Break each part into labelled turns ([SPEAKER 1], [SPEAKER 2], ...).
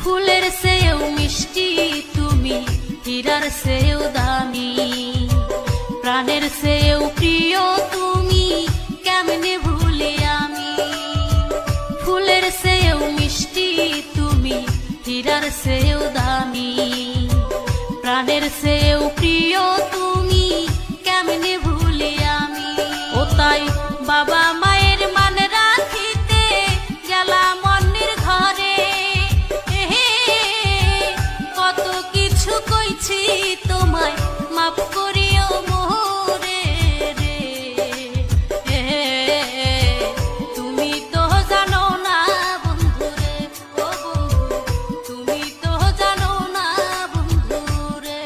[SPEAKER 1] ফুলের চেয়েও মিষ্টি তুমি, হীরার চেয়েও দামি, প্রাণের চেয়েও প্রিয় তুমি, কেমনে ভুলি আমি। ফুলের চেয়েও মিষ্টি তুমি, হীরার চেয়েও দামি, প্রাণের চেয়েও প্রিয় তুমি, কেমনে ভুলি আমি। ও তাই বাবা মায়ের মান রাখিতে গেলাম অন্যের ঘরে, কত কিছু কইছি তোমায় মাফ করিও মোরে রে। তুমি তো জানো না বন্ধু রে, ও বন্ধু তুমি তো জানো না বন্ধু রে।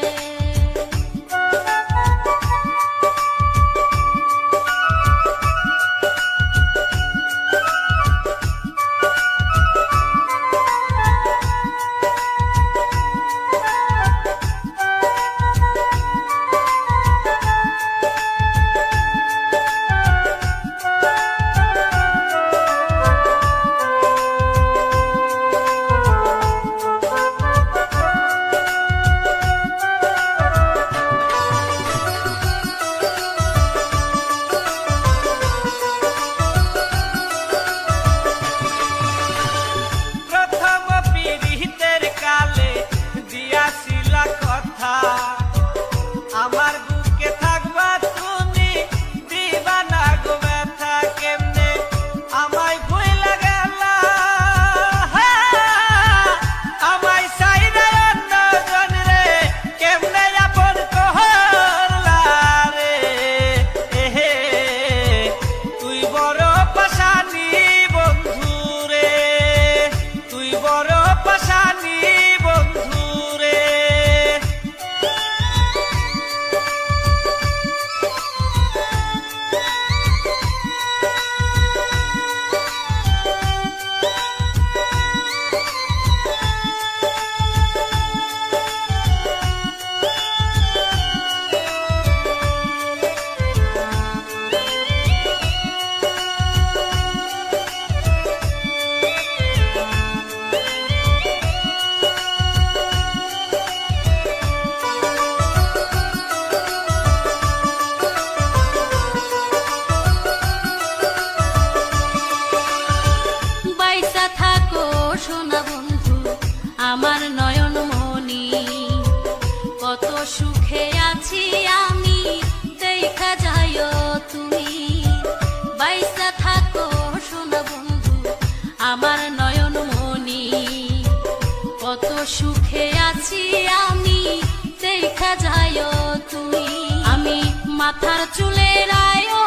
[SPEAKER 1] আমার নয়ন মনি, কত সুখে আছি আমি, দেখা যাইও তুমি। বাইসা থাকো সোনা বন্ধু আমার নয়ন মনি, কত সুখে আছি আমি, দেখা যাইও তুমি। আমি মাথার চুলের আয়ো